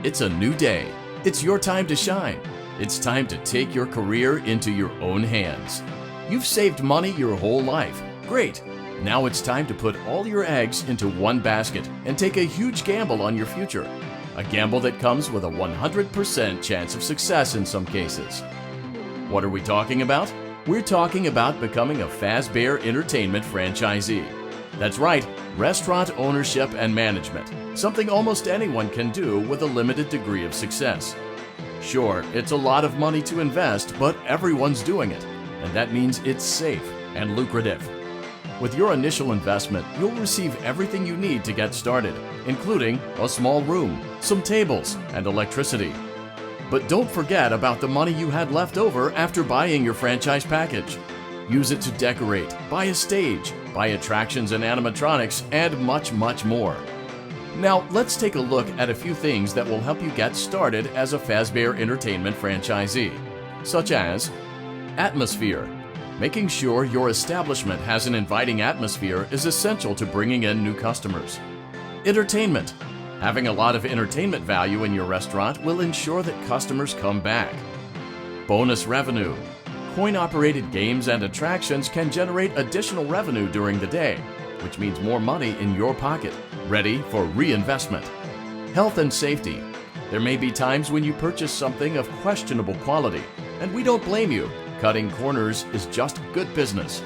It's a new day. It's your time to shine. It's time to take your career into your own hands. You've saved money your whole life. Great. Now it's time to put all your eggs into one basket and take a huge gamble on your future. A gamble that comes with a 100% chance of success in some cases. What are we talking about? We're talking about becoming a Fazbear Entertainment franchisee. That's right, restaurant ownership and management, something almost anyone can do with a limited degree of success. Sure, it's a lot of money to invest, but everyone's doing it, and that means it's safe and lucrative. With your initial investment, you'll receive everything you need to get started, including a small room, some tables, and electricity. But don't forget about the money you had left over after buying your franchise package. Use it to decorate, buy a stage, buy attractions and animatronics, and much, much more. Now, let's take a look at a few things that will help you get started as a Fazbear Entertainment franchisee, such as atmosphere. Making sure your establishment has an inviting atmosphere is essential to bringing in new customers. Entertainment. Having a lot of entertainment value in your restaurant will ensure that customers come back. Bonus revenue. Coin-operated games and attractions can generate additional revenue during the day, which means more money in your pocket, ready for reinvestment. Health and safety. There may be times when you purchase something of questionable quality, and we don't blame you. Cutting corners is just good business.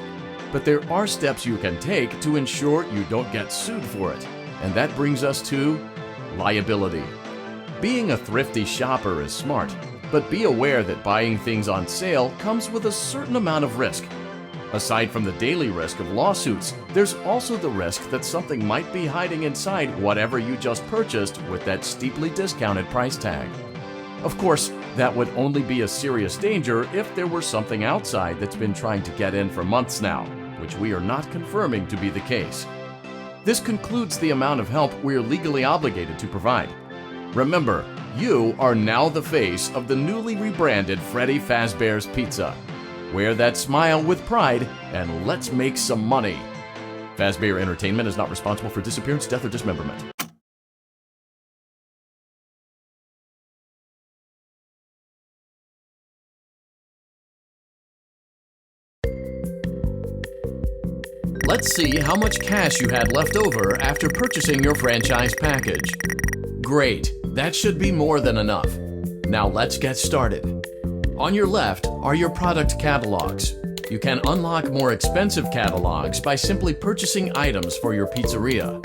But there are steps you can take to ensure you don't get sued for it, and that brings us to liability. Being a thrifty shopper is smart, but be aware that buying things on sale comes with a certain amount of risk. Aside from the daily risk of lawsuits, there's also the risk that something might be hiding inside whatever you just purchased with that steeply discounted price tag. Of course, that would only be a serious danger if there were something outside that's been trying to get in for months now, which we are not confirming to be the case. This concludes the amount of help we're legally obligated to provide. Remember, you are now the face of the newly rebranded Freddy Fazbear's Pizza. Wear that smile with pride and let's make some money. Fazbear Entertainment is not responsible for disappearance, death, or dismemberment. Let's see how much cash you had left over after purchasing your franchise package. Great, that should be more than enough. Now let's get started. On your left are your product catalogs. You can unlock more expensive catalogs by simply purchasing items for your pizzeria.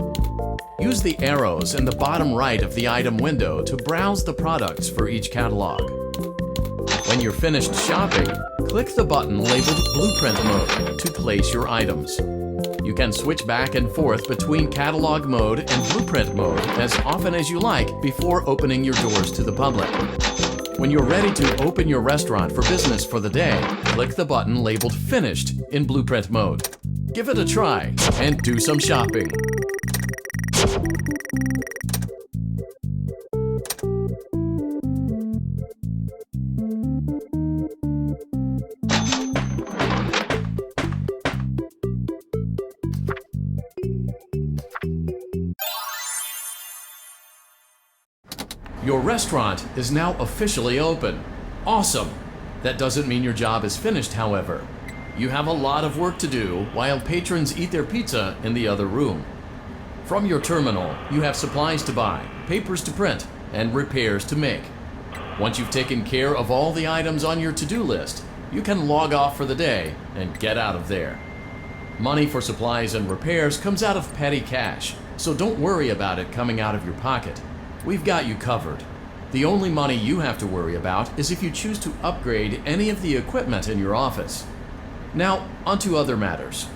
Use the arrows in the bottom right of the item window to browse the products for each catalog. When you're finished shopping, click the button labeled Blueprint Mode to place your items. You can switch back and forth between catalog mode and blueprint mode as often as you like before opening your doors to the public. When you're ready to open your restaurant for business for the day, click the button labeled Finished in blueprint mode. Give it a try and do some shopping. Your restaurant is now officially open. Awesome! That doesn't mean your job is finished, however. You have a lot of work to do while patrons eat their pizza in the other room. From your terminal, you have supplies to buy, papers to print, and repairs to make. Once you've taken care of all the items on your to-do list, you can log off for the day and get out of there. Money for supplies and repairs comes out of petty cash, so don't worry about it coming out of your pocket. We've got you covered. The only money you have to worry about is if you choose to upgrade any of the equipment in your office. Now, onto other matters.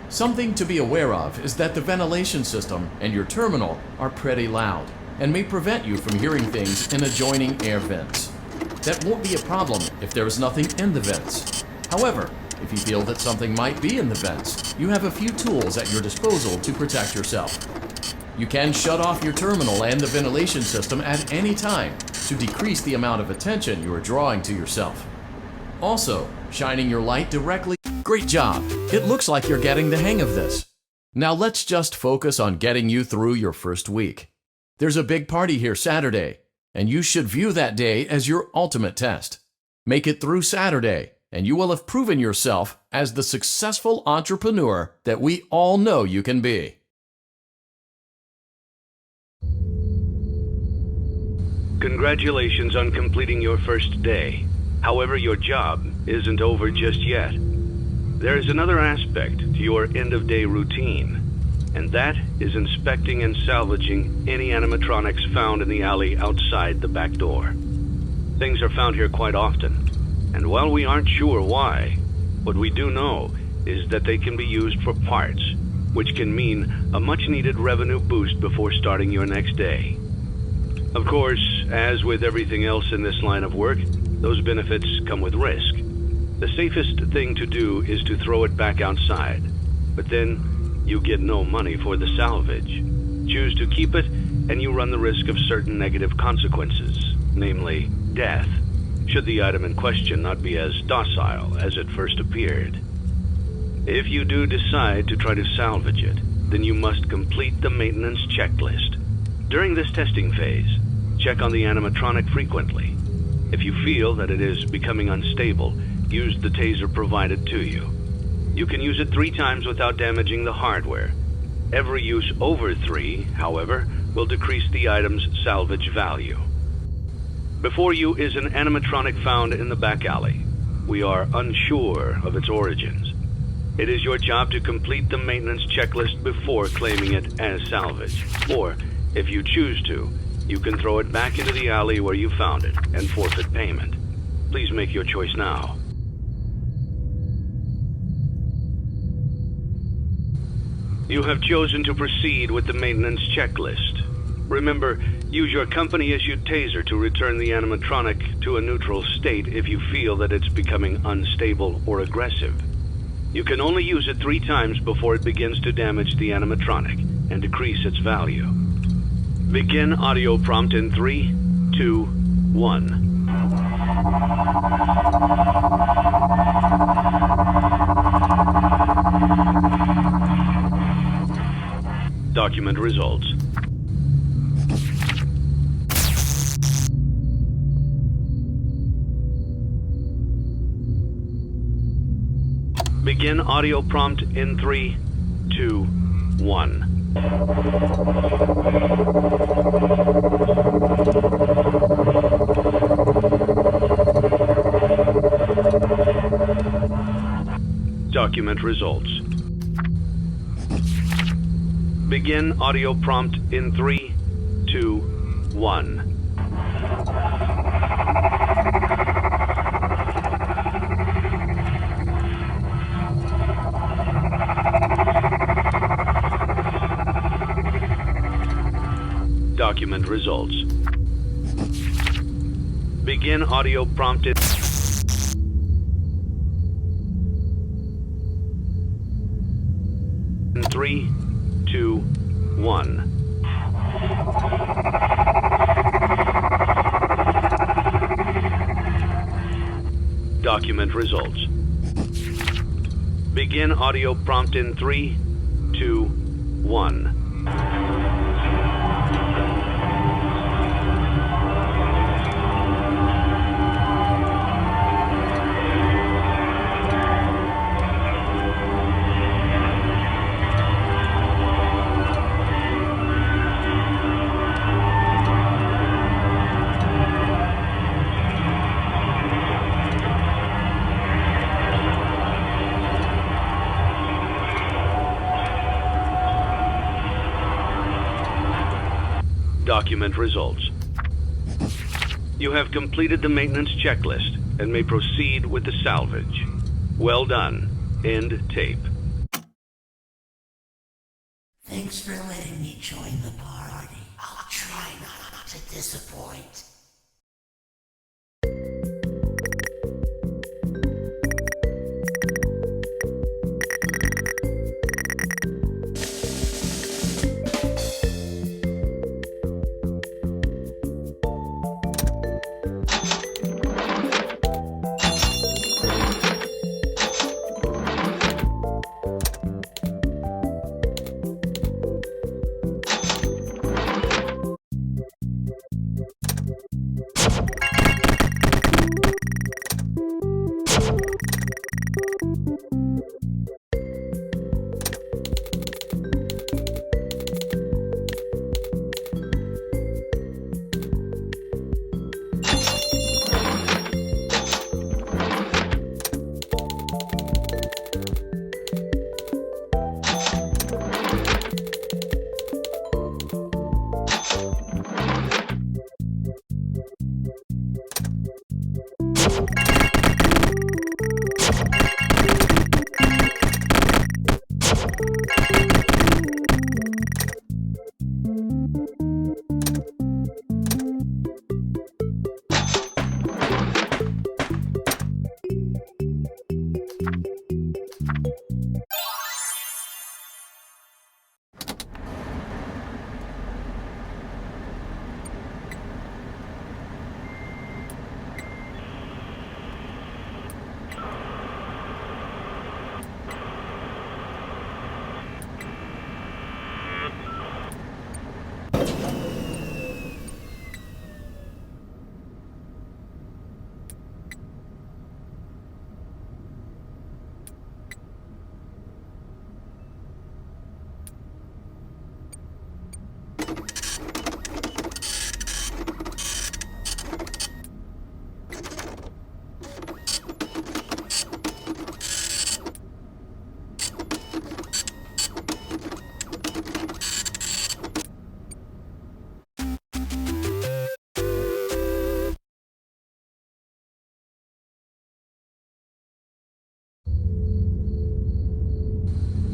Something to be aware of is that the ventilation system and your terminal are pretty loud and may prevent you from hearing things in adjoining air vents. That won't be a problem if there is nothing in the vents. However, if you feel that something might be in the vents, you have a few tools at your disposal to protect yourself. You can shut off your terminal and the ventilation system at any time to decrease the amount of attention you are drawing to yourself. Also, shining your light directly. Great job! It looks like you're getting the hang of this. Now let's just focus on getting you through your first week. There's a big party here Saturday. and you should view that day as your ultimate test. Make it through Saturday, and you will have proven yourself as the successful entrepreneur that we all know you can be. Congratulations on completing your first day. However, your job isn't over just yet. There is another aspect to your end-of-day routine, and that is inspecting and salvaging any animatronics found in the alley outside the back door. Things are found here quite often, and while we aren't sure why, what we do know is that they can be used for parts, which can mean a much-needed revenue boost before starting your next day. Of course, as with everything else in this line of work, those benefits come with risk. The safest thing to do is to throw it back outside, but then you get no money for the salvage. Choose to keep it, and you run the risk of certain negative consequences, namely death, should the item in question not be as docile as it first appeared. If you do decide to try to salvage it, then you must complete the maintenance checklist. During this testing phase, check on the animatronic frequently. If you feel that it is becoming unstable, use the taser provided to you. You can use it 3 times without damaging the hardware. Every use over 3, however, will decrease the item's salvage value. Before you is an animatronic found in the back alley. We are unsure of its origins. It is your job to complete the maintenance checklist before claiming it as salvage. Or, if you choose to, you can throw it back into the alley where you found it and forfeit payment. Please make your choice now. You have chosen to proceed with the maintenance checklist. Remember, use your company-issued taser to return the animatronic to a neutral state if you feel that it's becoming unstable or aggressive. You can only use it 3 times before it begins to damage the animatronic and decrease its value. Begin audio prompt in 3, 2, 1. Document results. Begin audio prompt in 3, 2, 1. Document results. Begin audio prompt in 3, 2, 1. Document results. Begin audio prompt in 3, 2, 1. Document results. Begin audio prompt in 3, 2, 1. Document results. You have completed the maintenance checklist and may proceed with the salvage. Well done. End tape. Thanks for letting me join the party. I'll try not to disappoint.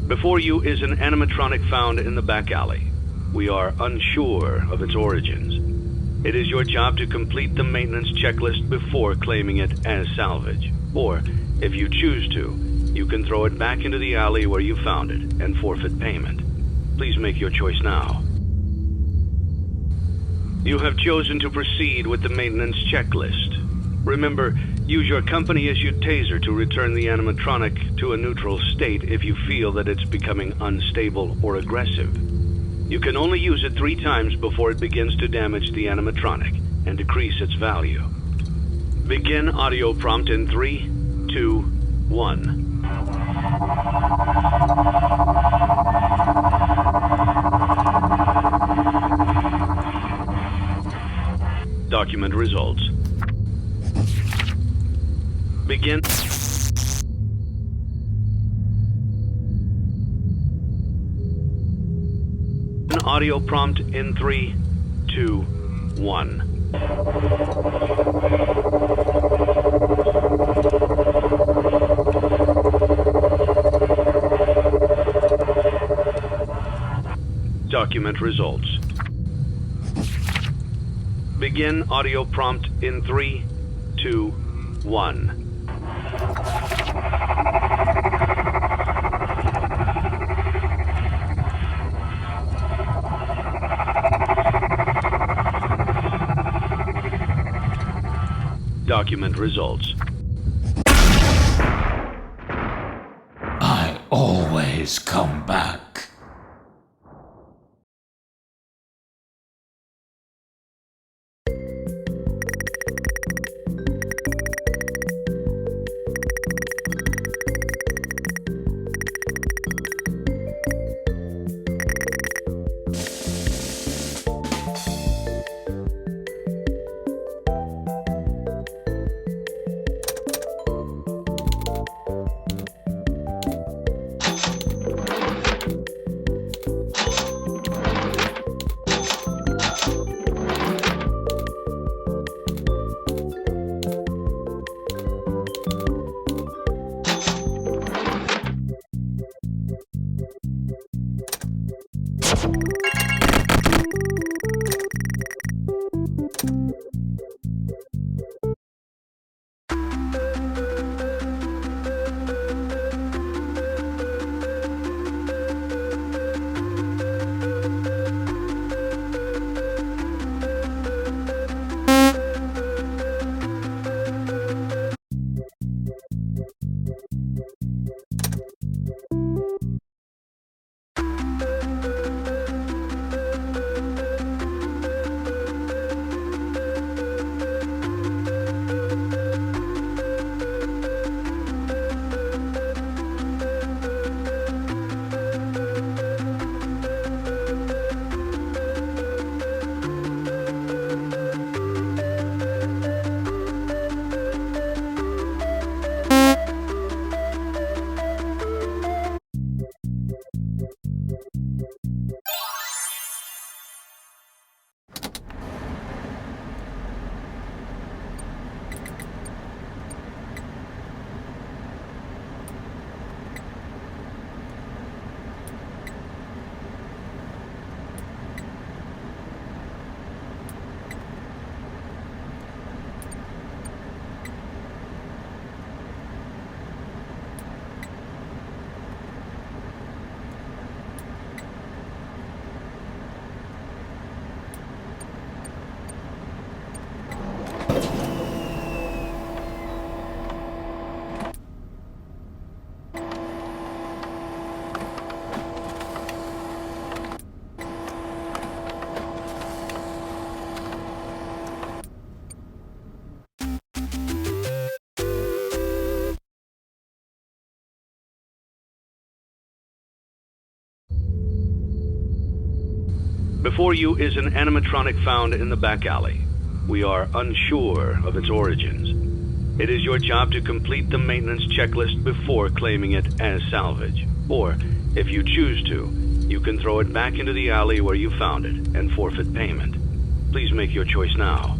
Before you is an animatronic found in the back alley. We are unsure of its origins. It is your job to complete the maintenance checklist before claiming it as salvage. Or, if you choose to, you can throw it back into the alley where you found it and forfeit payment. Please make your choice now. You have chosen to proceed with the maintenance checklist. Remember, use your company-issued taser to return the animatronic to a neutral state if you feel that it's becoming unstable or aggressive. You can only use it 3 times before it begins to damage the animatronic and decrease its value. Begin audio prompt in 3, 2, 1. Document results. Begin. An audio prompt in 3, 2, 1. Document results. Begin audio prompt in 3, 2, 1. Document results. I always come back. Before you is an animatronic found in the back alley. We are unsure of its origins. It is your job to complete the maintenance checklist before claiming it as salvage. Or, if you choose to, you can throw it back into the alley where you found it and forfeit payment. Please make your choice now.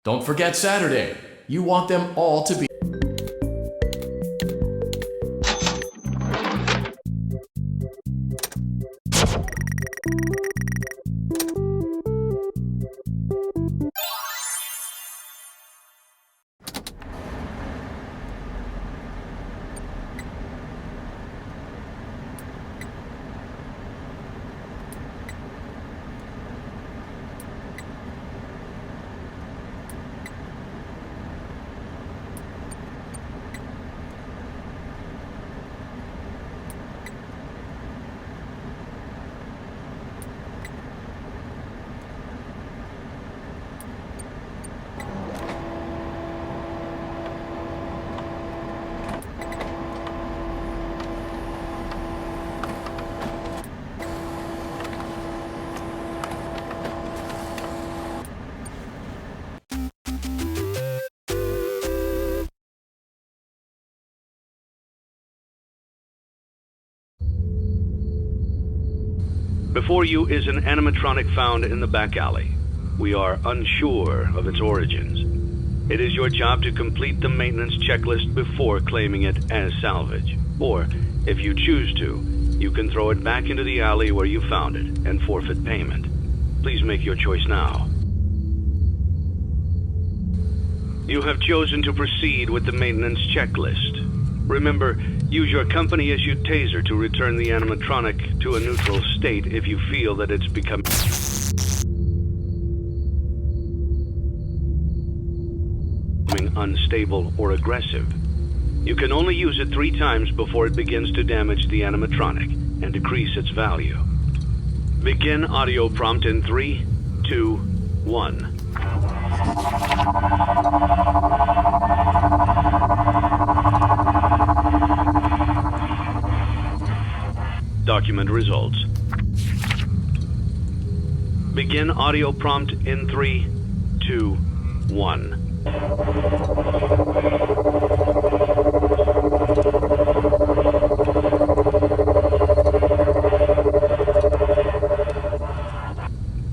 Don't forget Saturday. You want them all to be. Before you is an animatronic found in the back alley. We are unsure of its origins. It is your job to complete the maintenance checklist before claiming it as salvage. Or, if you choose to, you can throw it back into the alley where you found it and forfeit payment. Please make your choice now. You have chosen to proceed with the maintenance checklist. Remember, use your company-issued taser to return the animatronic to a neutral state if you feel that it's becoming unstable or aggressive. You can only use it 3 times before it begins to damage the animatronic and decrease its value. Begin audio prompt in 3, 2, 1. Document results. Begin audio prompt in 3, 2, 1.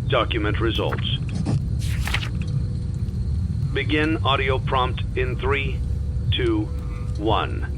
Document results. Begin audio prompt in 3, 2, 1.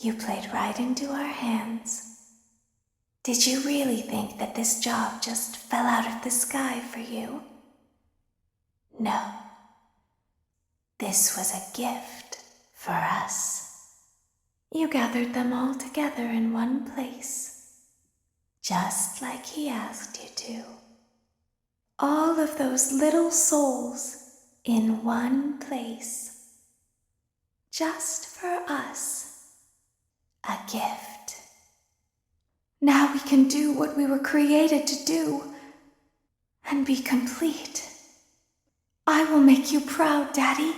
You played right into our hands. Did you really think that this job just fell out of the sky for you? No. This was a gift for us. You gathered them all together in one place, just like he asked you to. All of those little souls in one place, just for us. A gift. Now we can do what we were created to do and be complete. I will make you proud, Daddy.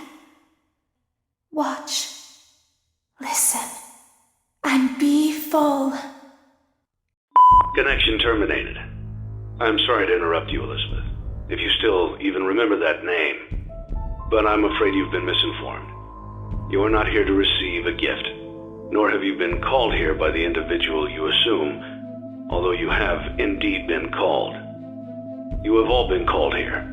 Watch, listen, and be full. Connection terminated. I'm sorry to interrupt you, Elizabeth, if you still even remember that name. But I'm afraid you've been misinformed. You are not here to receive a gift, nor have you been called here by the individual you assume, although you have indeed been called. You have all been called here,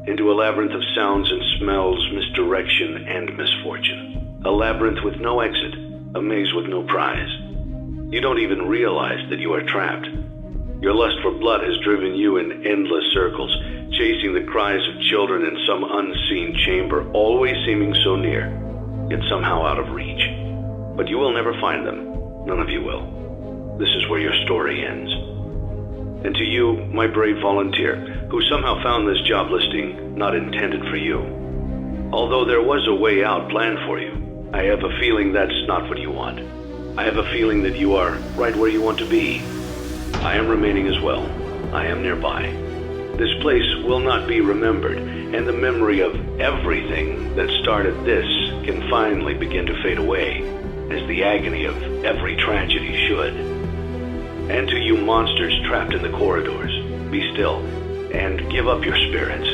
into a labyrinth of sounds and smells, misdirection, and misfortune. A labyrinth with no exit, a maze with no prize. You don't even realize that you are trapped. Your lust for blood has driven you in endless circles, chasing the cries of children in some unseen chamber, always seeming so near, yet somehow out of reach. But you will never find them. None of you will. This is where your story ends. And to you, my brave volunteer, who somehow found this job listing not intended for you. Although there was a way out planned for you, I have a feeling that's not what you want. I have a feeling that you are right where you want to be. I am remaining as well. I am nearby. This place will not be remembered, and the memory of everything that started this can finally begin to fade away, as the agony of every tragedy should. And to you monsters trapped in the corridors, be still, and give up your spirits.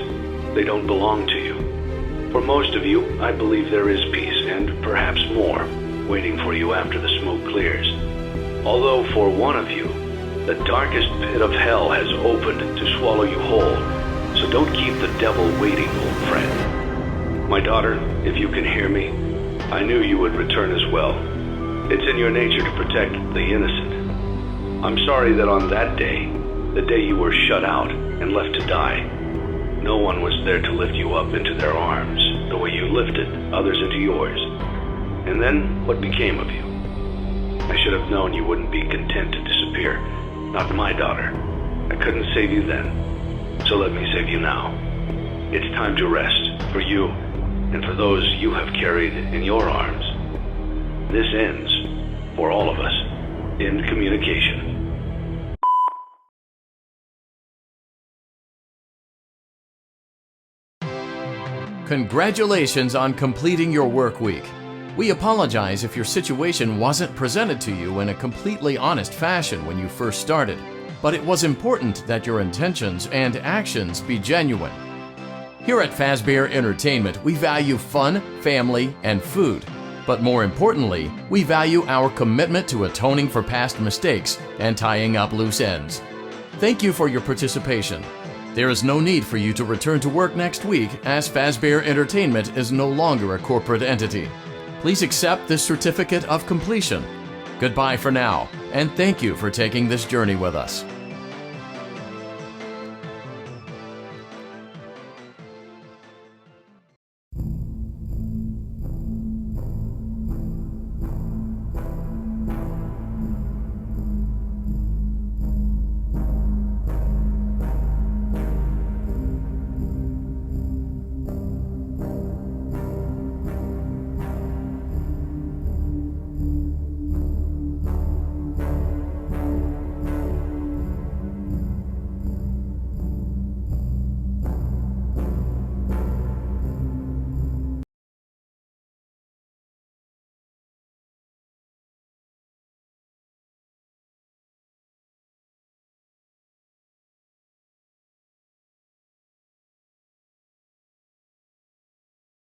They don't belong to you. For most of you, I believe there is peace, and perhaps more, waiting for you after the smoke clears. Although for one of you, the darkest pit of hell has opened to swallow you whole, so don't keep the devil waiting, old friend. My daughter, if you can hear me, I knew you would return as well. It's in your nature to protect the innocent. I'm sorry that on that day, the day you were shut out and left to die, no one was there to lift you up into their arms the way you lifted others into yours. And then, what became of you? I should have known you wouldn't be content to disappear. Not my daughter. I couldn't save you then, so let me save you now. It's time to rest, for you, and for those you have carried in your arms. This ends, for all of us, in communication. Congratulations on completing your work week. We apologize if your situation wasn't presented to you in a completely honest fashion when you first started, but it was important that your intentions and actions be genuine. Here at Fazbear Entertainment, we value fun, family, and food. But more importantly, we value our commitment to atoning for past mistakes and tying up loose ends. Thank you for your participation. There is no need for you to return to work next week, as Fazbear Entertainment is no longer a corporate entity. Please accept this certificate of completion. Goodbye for now, and thank you for taking this journey with us.